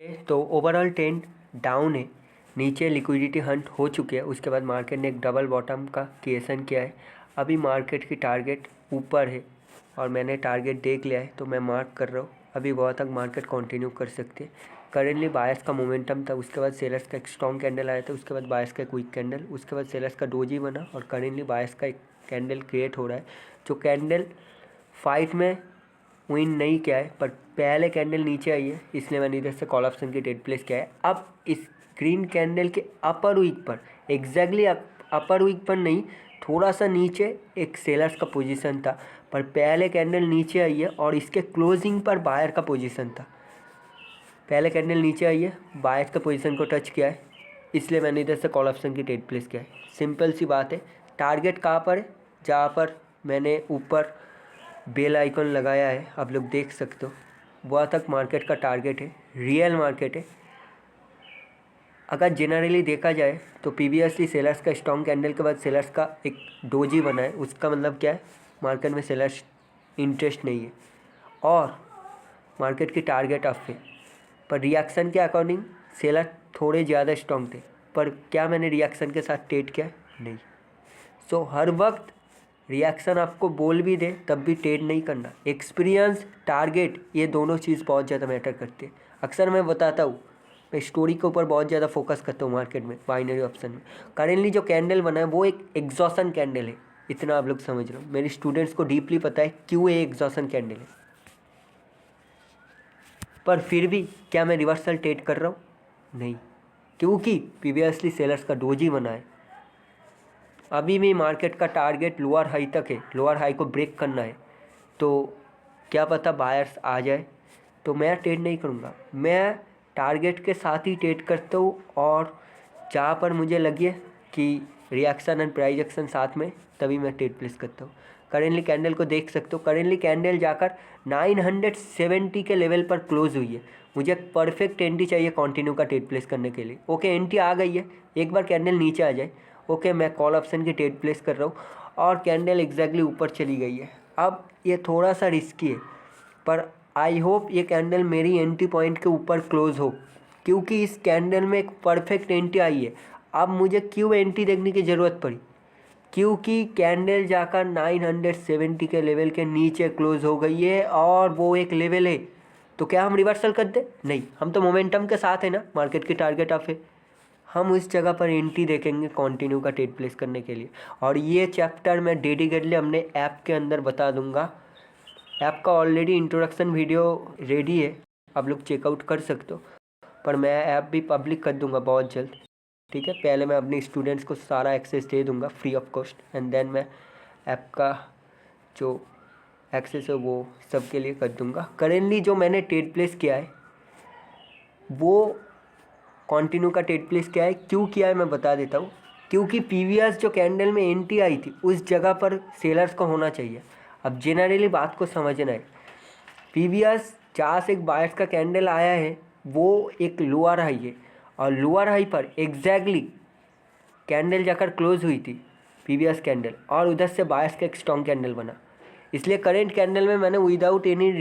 तो overall trend down है। नीचे लिक्विडिटी हंट हो चुके हैं। उसके बाद मार्केट ने एक डबल बॉटम का क्रिएशन किया है। अभी मार्केट की टारगेट ऊपर है और मैंने टारगेट देख लिया है, तो मैं मार्क कर रहा हूँ। अभी बहुत तक मार्केट कंटिन्यू कर सकते हैं। करेंटली बायर्स का मोमेंटम था, उसके बाद सेलर्स का एक स्ट्रॉन्ग कैंडल आया था, उसके बाद बायर्स का एक वीक कैंडल, उसके बाद सेलर्स का डोजी बना और करेंटली बायर्स का एक कैंडल क्रिएट हो रहा है। जो कैंडल फाइट में विन नहीं किया है, पर पहले कैंडल नीचे आई है, इसलिए मैंने इधर से कॉल ऑप्शन की ट्रेड प्लेस किया है। अब इस ग्रीन कैंडल के अपर वीक पर, एग्जैक्टली अपर वीक पर नहीं, थोड़ा सा नीचे एक सेलर्स का पोजीशन था, पर पहले कैंडल नीचे आई है और इसके क्लोजिंग पर बायर का पोजीशन था। पहले कैंडल नीचे आई है, बायर का पोजीशन को टच किया है, इसलिए मैंने इधर से कॉल ऑप्शन की ट्रेड प्लेस किया है। सिंपल सी बात है। टारगेट कहाँ पर है? जहाँ पर मैंने ऊपर बेल आइकन लगाया है, आप लोग देख सकते हो, वहाँ तक मार्केट का टारगेट है, रियल मार्केट है। अगर जनरली देखा जाए तो प्रीवियसली सेलर्स का स्ट्रॉन्ग कैंडल के बाद सेलर्स का एक डोजी बना है। उसका मतलब क्या है? मार्केट में सेलर्स इंटरेस्ट नहीं है और मार्केट की टारगेट अप है। पर रिएक्शन के अकॉर्डिंग सेलर थोड़े ज़्यादा स्ट्रॉन्ग थे, पर क्या मैंने रिएक्शन के साथ ट्रेड किया? नहीं। सो हर वक्त रिएक्शन आपको बोल भी दे तब भी ट्रेड नहीं करना। एक्सपीरियंस, टारगेट, ये दोनों चीज़ बहुत ज़्यादा मैटर करती है। अक्सर मैं बताता हूँ, मैं स्टोरी के ऊपर बहुत ज़्यादा फोकस करता हूँ मार्केट में, बाइनरी ऑप्शन में। करेंटली जो कैंडल बना है वो एक एग्जॉशन कैंडल है, इतना आप लोग समझ रहे हो। मेरे स्टूडेंट्स को डीपली पता है क्यों ये एग्जॉशन कैंडल है, पर फिर भी क्या मैं रिवर्सल ट्रेड कर रहा हूँ? नहीं, क्योंकि प्रीवियसली सेलर्स का डोजी बना है। अभी भी मार्केट का टारगेट लोअर हाई तक है, लोअर हाई को ब्रेक करना है। तो क्या पता बायर्स आ जाए, तो मैं ट्रेड नहीं करूँगा। मैं टारगेट के साथ ही ट्रेड करता हूँ और जहाँ पर मुझे लगे कि रिएक्शन एंड प्राइस एक्शन साथ में, तभी मैं ट्रेड प्लेस करता हूँ। करेंटली कैंडल को देख सकते हो, करेंटली कैंडल जाकर 970 के लेवल पर क्लोज हुई है। मुझे परफेक्ट एंट्री चाहिए कंटिन्यू का ट्रेड प्लेस करने के लिए। ओके, एंट्री आ गई है, एक बार कैंडल नीचे आ जाए, ओके, मैं कॉल ऑप्शन की ट्रेड प्लेस कर रहा हूँ और कैंडल एग्जैक्टली ऊपर चली गई है। अब ये थोड़ा सा रिस्की है, पर आई होप ये कैंडल मेरी एंट्री पॉइंट के ऊपर क्लोज हो, क्योंकि इस कैंडल में एक परफेक्ट एंट्री आई है। अब मुझे क्यों एंट्री देखने की ज़रूरत पड़ी? क्योंकि कैंडल जाकर 970 के लेवल के नीचे क्लोज हो गई है और वो एक लेवल है। तो क्या हम रिवर्सल कर दे? नहीं, हम तो मोमेंटम के साथ है ना, मार्केट की टारगेट अप है। हम उस जगह पर एंट्री देखेंगे कंटिन्यू का ट्रेड प्लेस करने के लिए, और ये चैप्टर मैं डेडिकेटली अपने ऐप के अंदर बता दूंगा। ऐप का ऑलरेडी इंट्रोडक्शन वीडियो रेडी है, आप लोग चेकआउट कर सकते हो, पर मैं ऐप भी पब्लिक कर दूंगा बहुत जल्द। ठीक है, पहले मैं अपने स्टूडेंट्स को सारा एक्सेस दे दूंगा free of cost, and then मैं ऐप का जो एक्सेस है वो सबके लिए कर दूंगा। करेंटली जो मैंने ट्रेड प्लेस किया है वो कंटिन्यू का ट्रेड प्लेस किया है। क्यों किया है मैं बता देता हूँ। क्योंकि प्रीवियस जो कैंडल में एंट्री आई थी उस जगह पर सेलर्स को होना चाहिए। अब जनरली बात को समझना है, प्रीवियस जहाँ से एक बायर्स का कैंडल आया है वो एक लोअर हाई है, और लोअर हाई पर एग्जैक्टली कैंडल जाकर क्लोज हुई थी प्रीवियस कैंडल, और उधर से बायर्स का एक स्ट्रॉन्ग कैंडल बना। इसलिए करेंट कैंडल में मैंने विदाउट एनी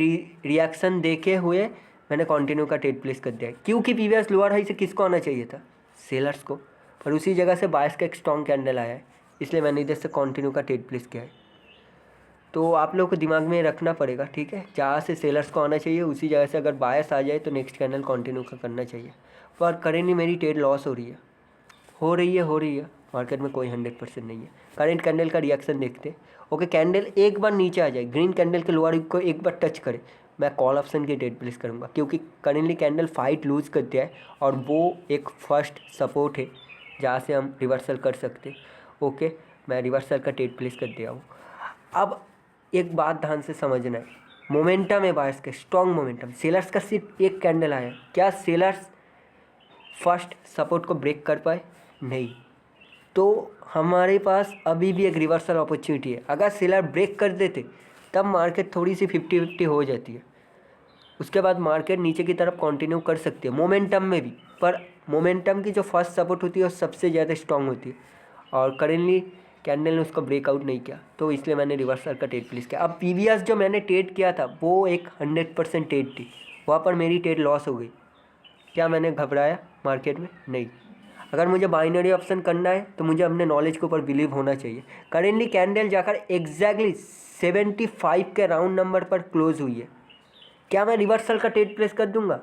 रिएक्शन देखे हुए मैंने कंटिन्यू का ट्रेड प्लेस कर दिया है। क्योंकि प्रीवियस लोअर हाई से किसको आना चाहिए था? सेलर्स को, पर उसी जगह से बायर्स का एक स्ट्रॉन्ग कैंडल आया है, इसलिए मैंने इधर से कंटिन्यू का ट्रेड प्लेस किया है। तो आप लोग को दिमाग में रखना पड़ेगा, ठीक है, जहाँ से सेलर्स को आना चाहिए उसी जगह से अगर बायर्स आ जाए तो नेक्स्ट कैंडल कंटिन्यू का करना चाहिए। पर करेंटली मेरी ट्रेड लॉस हो रही है, हो रही है। मार्केट में कोई 100% नहीं है। करेंट कैंडल का रिएक्शन देखते हैं। ओके, कैंडल एक बार नीचे आ जाए, ग्रीन कैंडल के लोअर को एक बार टच करे, मैं कॉल ऑप्शन की ट्रेड प्लेस करूँगा, क्योंकि करेंटली कैंडल फाइट लूज कर दिया है और वो एक फर्स्ट सपोर्ट है जहाँ से हम रिवर्सल कर सकते हैं। ओके, मैं रिवर्सल का ट्रेड प्लेस कर दिया हूँ। अब एक बात ध्यान से समझना है, मोमेंटम है बायर्स का, स्ट्रॉन्ग मोमेंटम। सेलर्स का सिर्फ एक कैंडल आया, क्या सेलर्स फर्स्ट सपोर्ट को ब्रेक कर पाए? नहीं। तो हमारे पास अभी भी एक रिवर्सल अपॉर्चुनिटी है। अगर सेलर ब्रेक कर देते तब मार्केट थोड़ी सी 50-50 हो जाती है, उसके बाद मार्केट नीचे की तरफ कंटिन्यू कर सकती है मोमेंटम में भी। पर मोमेंटम की जो फर्स्ट सपोर्ट होती है वो सबसे ज़्यादा स्ट्रॉन्ग होती है, और करेंटली कैंडल ने उसको ब्रेकआउट नहीं किया, तो इसलिए मैंने रिवर्सल का ट्रेड प्लेस किया। अब प्रीवियस जो मैंने ट्रेड किया था वो एक 100% ट्रेड थी, वहाँ पर मेरी ट्रेड लॉस हो गई। क्या मैंने घबराया मार्केट में? नहीं। अगर मुझे बाइनरी ऑप्शन करना है तो मुझे अपने नॉलेज के ऊपर बिलीव होना चाहिए। करेंटली कैंडल जाकर एग्जैक्टली 75 के राउंड नंबर पर क्लोज हुई है। क्या मैं रिवर्सल का ट्रेड प्लेस कर दूंगा?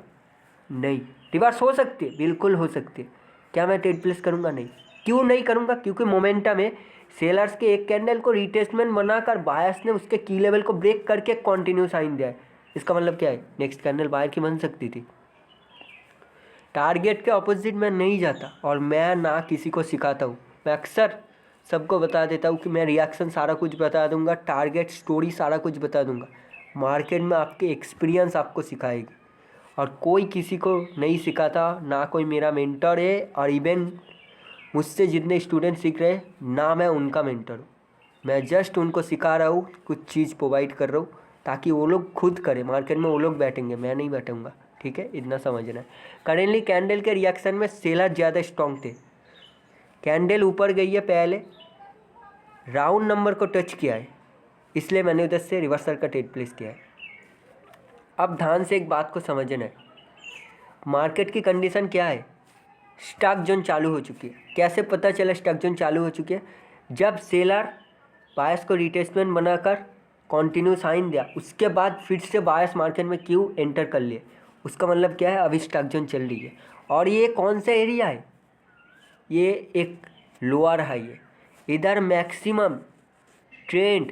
नहीं। रिवर्स हो सकती है, बिल्कुल हो सकती है। क्या मैं ट्रेड प्लेस करूंगा? नहीं। क्यों नहीं करूंगा? क्योंकि मोमेंटम है। सेलर्स के एक कैंडल को रिटेस्टमेंट बनाकर बायर्स ने उसके की लेवल को ब्रेक करके कंटिन्यू साइन दिया है। इसका मतलब क्या है? नेक्स्ट कैंडल बायर की बन सकती थी। टारगेट के ऑपोजिट मैं नहीं जाता और मैं ना किसी को सिखाता हूँ। मैं अक्सर सबको बता देता हूँ कि मैं रिएक्शन सारा कुछ बता दूंगा, टारगेट स्टोरी सारा कुछ बता दूंगा। मार्केट में आपके एक्सपीरियंस आपको सिखाएगी और कोई किसी को नहीं सिखाता, ना कोई मेरा मेंटर है और इवन मुझसे जितने स्टूडेंट सीख रहे हैं ना मैं उनका मेंटर हूँ। मैं जस्ट उनको सिखा रहा हूँ, कुछ चीज़ प्रोवाइड कर रहा हूँ ताकि वो लोग खुद करें। मार्केट में वो लोग बैठेंगे, मैं नहीं बैठूंगा। ठीक है, इतना समझना है। करेंटली कैंडल के रिएक्शन में सेलर ज़्यादा स्ट्रॉन्ग थे। कैंडल ऊपर गई है, पहले राउंड नंबर को टच किया है, इसलिए मैंने उधर से रिवर्सल का ट्रेड प्लेस किया है। अब ध्यान से एक बात को समझना है, मार्केट की कंडीशन क्या है? स्टॉक जोन चालू हो चुकी है। कैसे पता चला स्टॉक जोन चालू हो चुकी है? जब सेलर बायर्स को रिटेस्टमेंट बनाकर कंटिन्यू साइन दिया, उसके बाद फिर से बायर्स मार्केट में क्यों एंटर कर लिए। उसका मतलब क्या है? अभी स्टॉक जोन चल रही है। और ये कौन सा एरिया है? ये एक लोअर हाई है। इधर मैक्सिमम ट्रेंड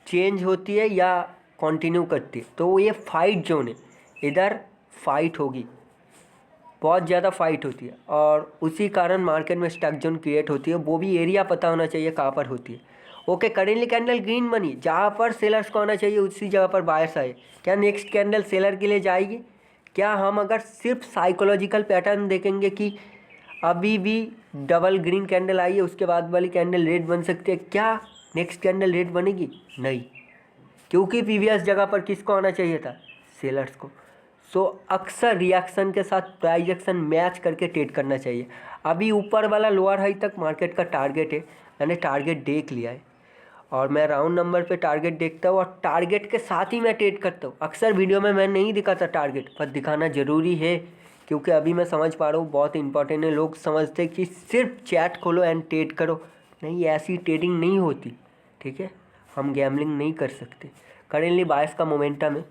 चेंज होती है या कंटिन्यू करती है, तो ये फाइट जोन है। इधर फाइट होगी, बहुत ज़्यादा फाइट होती है और उसी कारण मार्केट में स्टॉक जोन क्रिएट होती है। वो भी एरिया पता होना चाहिए कहाँ पर होती है। ओके, करेंटली कैंडल ग्रीन बनी, जहाँ पर सेलर्स को आना चाहिए उसी जगह पर बायर्स आए। क्या नेक्स्ट कैंडल सेलर के लिए जाएगी? क्या हम अगर सिर्फ साइकोलॉजिकल पैटर्न देखेंगे कि अभी भी डबल ग्रीन कैंडल आई है, उसके बाद वाली कैंडल रेड बन सकती है, क्या नेक्स्ट कैंडल रेड बनेगी? नहीं, क्योंकि प्रीवियस जगह पर किसको आना चाहिए था? सेलर्स को। सो अक्सर रिएक्शन के साथ प्राइस एक्शन मैच करके ट्रेड करना चाहिए। अभी ऊपर वाला लोअर हाई तक मार्केट का टारगेट है, मैंने टारगेट देख लिया है और मैं राउंड नंबर पे टारगेट देखता हूँ और टारगेट के साथ ही मैं ट्रेड करता हूँ। अक्सर वीडियो में मैं नहीं दिखाता टारगेट, पर दिखाना ज़रूरी है क्योंकि अभी मैं समझ पा रहा हूँ बहुत इंपॉर्टेंट है। लोग समझते हैं कि सिर्फ चैट खोलो एंड ट्रेड करो, नहीं, ऐसी ट्रेडिंग नहीं होती। ठीक है, हम गैम्बलिंग नहीं कर सकते। करेंटली बायर्स का मोमेंटम है।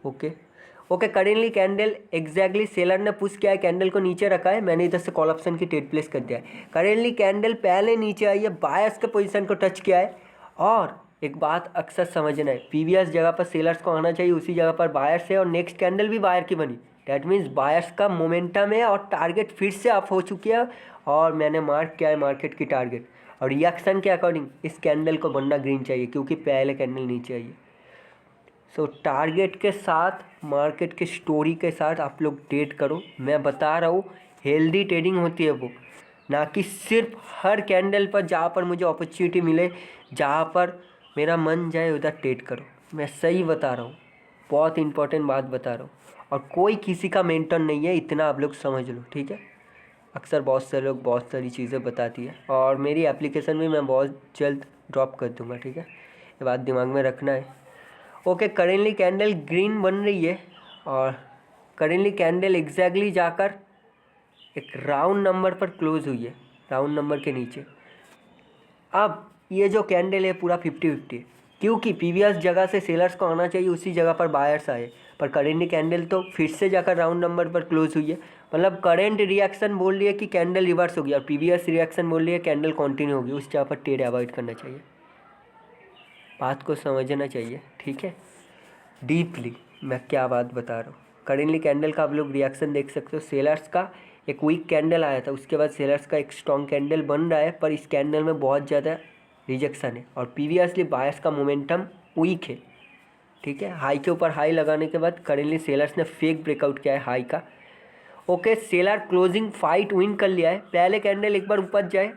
Okay, currently candle exactly seller ने पुश किया है, कैंडल को नीचे रखा है, मैंने इधर से कॉल ऑप्शन की ट्रेड प्लेस कर दिया है। करेंटली कैंडल पहले नीचे आई है, बायर्स के पोजीशन को टच किया है। और एक बात अक्सर समझना है, प्रीवियस जगह पर सेलर्स को आना चाहिए उसी जगह पर बायर्स है और नेक्स्ट कैंडल भी बायर की बनी। डैट मीन्स बायर्स का मोमेंटम है और टारगेट फिर से अप हो चुकी है और मैंने मार्क किया है मार्केट की टारगेट। और रिएक्शन के अकॉर्डिंग इस कैंडल को बनना ग्रीन चाहिए क्योंकि पहले कैंडल नीचे आई है। सो टारगेट के साथ, मार्केट के स्टोरी के साथ आप लोग ट्रेड करो। मैं बता रहा हूँ हेल्दी ट्रेडिंग होती है वो, ना कि सिर्फ हर कैंडल पर जहाँ पर मुझे अपॉर्चुनिटी मिले, जहाँ पर मेरा मन जाए उधर ट्रेड करो। मैं सही बता रहा हूँ, बहुत इंपॉर्टेंट बात बता रहा हूँ। और कोई किसी का मेंटर नहीं है, इतना आप लोग समझ लो। ठीक है, अक्सर बहुत से लोग बहुत सारी चीज़ें बताती है और मेरी एप्लीकेशन भी मैं बहुत जल्द ड्रॉप कर दूँगा। ठीक है, ये बात दिमाग में रखना है। ओके, करेंटली कैंडल ग्रीन बन रही है और करेंटली कैंडल एग्जैक्टली जाकर एक राउंड नंबर पर क्लोज हुई है, राउंड नंबर के नीचे। अब ये जो कैंडल है पूरा 50-50 है क्योंकि प्रीवियस जगह से सेलर्स को आना चाहिए उसी जगह पर बायर्स आए, पर करेंटली कैंडल तो फिर से जाकर राउंड नंबर पर क्लोज हुई है। मतलब करेंट रिएक्शन बोल रही है कि कैंडल रिवर्स होगी और प्रीवियस रिएक्शन बोल रही है कैंडल कंटिन्यू होगी। उस जगह पर ट्रेड अवॉइड करना चाहिए, बात को समझना चाहिए। ठीक है, डीपली मैं क्या बात बता रहा हूँ। करेंटली कैंडल का आप लोग रिएक्शन देख सकते हो। सेलर्स का एक वीक कैंडल आया था, उसके बाद सेलर्स का एक स्ट्रॉन्ग कैंडल बन रहा है, पर इस कैंडल में बहुत ज़्यादा रिजेक्शन है और प्रीवियसली बायर्स का मोमेंटम वीक है। ठीक है, हाई के ऊपर हाई लगाने के बाद करेंटली सेलर्स ने फेक ब्रेकआउट किया है हाई का। Okay, seller closing fight win कर लिया है। पहले कैंडल एक बार ऊपर जाए,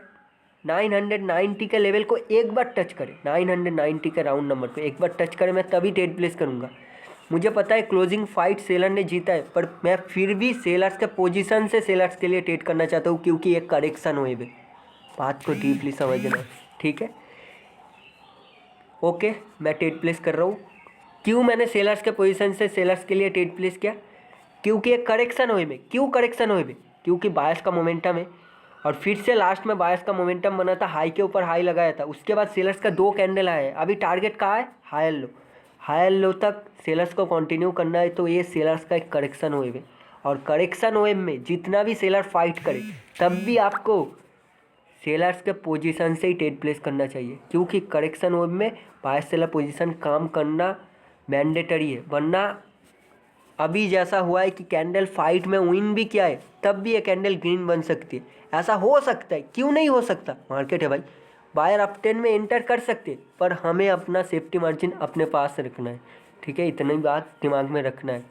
990 के लेवल को एक बार टच करे, 990 के राउंड नंबर पे एक बार टच करे, मैं तभी ट्रेड प्लेस करूँगा। मुझे पता है क्लोजिंग फाइट सेलर ने जीता है, पर मैं फिर भी सेलर्स के पोजीशन से सेलर्स के लिए ट्रेड करना चाहता हूँ क्योंकि एक करेक्शन हुए हुए। बात को डीपली समझना है। ठीक है, ओके, मैं ट्रेड प्लेस कर रहा हूँ। क्यों मैंने सेलर्स के पोजीशन से सेलर्स के लिए ट्रेड प्लेस किया? क्योंकि एक करेक्शन हुए में, क्यों करेक्शन हुए में, क्योंकि बायस का मोमेंटम है और फिर से लास्ट में बायस का मोमेंटम बना था, हाई के ऊपर हाई लगाया था, उसके बाद सेलर्स का 2 कैंडल आया है। अभी टारगेट कहाँ है, हायर लो, हायर लो तक सेलर्स को कंटिन्यू करना है। तो ये सेलर्स का एक करेक्शन वेव है और करेक्शन वेव में जितना भी सेलर फाइट करे तब भी आपको सेलर्स के पोजीशन से ही ट्रेड प्लेस करना चाहिए, क्योंकि करेक्शन वेव में बायस सेलर पोजीशन काम करना मैंडेटरी है। वरना अभी जैसा हुआ है कि कैंडल फाइट में विन भी किया है तब भी ये कैंडल ग्रीन बन सकती है, ऐसा हो सकता है, क्यों नहीं हो सकता, मार्केट है भाई। बायर अप 10 में एंटर कर सकते हैं, पर हमें अपना सेफ्टी मार्जिन अपने पास रखना है, ठीक है, इतनी बात दिमाग में रखना है।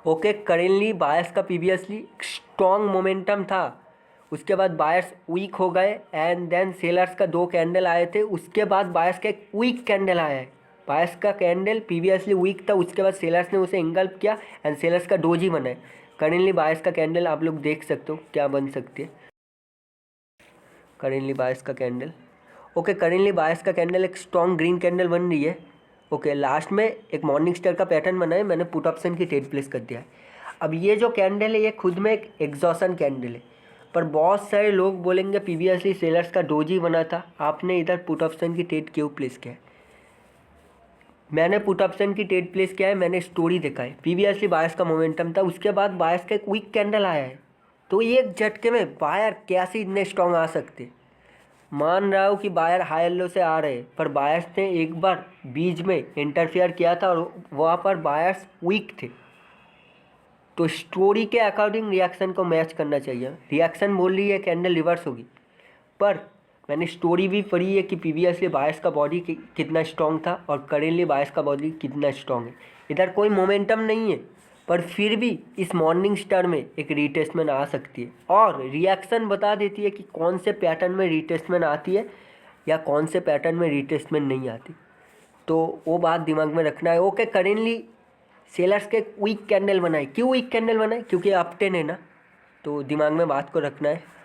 ओके, करेंटली बायर्स का प्रीवियसली स्ट्रॉन्ग मोमेंटम था, उसके बाद बायर्स वीक हो गए एंड देन सेलर्स का 2 कैंडल आए थे, उसके बाद बायर्स का एक वीक कैंडल आया है। बायर्स का कैंडल प्रीवियसली वीक था, उसके बाद सेलर्स ने उसे इंगल्प किया एंड सेलर्स का डोजी बना है। करेंटली बायर्स का कैंडल आप लोग देख सकते हो क्या बन सकती है करेंटली बायर्स का कैंडल। ओके, करेंटली बायर्स का कैंडल एक स्ट्रॉन्ग ग्रीन कैंडल बन रही है। ओके, लास्ट में एक मॉर्निंग स्टार का पैटर्न बना है, मैंने पुट ऑप्शन की ट्रेड प्लेस कर दिया है। अब ये जो कैंडल है ये खुद में एक एग्जॉशन कैंडल है, पर बहुत सारे लोग बोलेंगे प्रीवियसली सेलर्स का डोजी बना था, आपने इधर पुट ऑप्शन की ट्रेड क्यों प्लेस किया है। मैंने पुट ऑप्शन की ट्रेड प्लेस किया है, मैंने स्टोरी देखा है, प्रीवियसली बायर्स का मोमेंटम था, उसके बाद बायर्स का एक वीक कैंडल आया है, तो एक झटके में बायर कैसे इतने स्ट्रॉन्ग आ सकते। मान रहा हूँ कि बायर हायर लो से आ रहे, पर बायर्स ने एक बार बीच में इंटरफेयर किया था और वहाँ पर बायर्स वीक थे, तो स्टोरी के अकॉर्डिंग रिएक्शन को मैच करना चाहिए। रिएक्शन बोल रही है कैंडल रिवर्स होगी, पर मैंने स्टोरी भी पढ़ी है कि प्रीवियसली बायर्स का बॉडी कितना स्ट्रॉन्ग था और करेंटली बायर्स का बॉडी कितना स्ट्रॉन्ग है। इधर कोई मोमेंटम नहीं है, पर फिर भी इस मॉर्निंग स्टार में एक रिटेस्टमेंट आ सकती है और रिएक्शन बता देती है कि कौन से पैटर्न में रिटेस्टमेंट आती है या कौन से पैटर्न में रिटेस्टमेंट नहीं आती, तो वो बात दिमाग में रखना है। ओके, करेंटली सेलर्स के वीक कैंडल बनाए, क्यों वीक कैंडल बनाए, क्योंकि अप 10 है ना, तो दिमाग में बात को रखना है।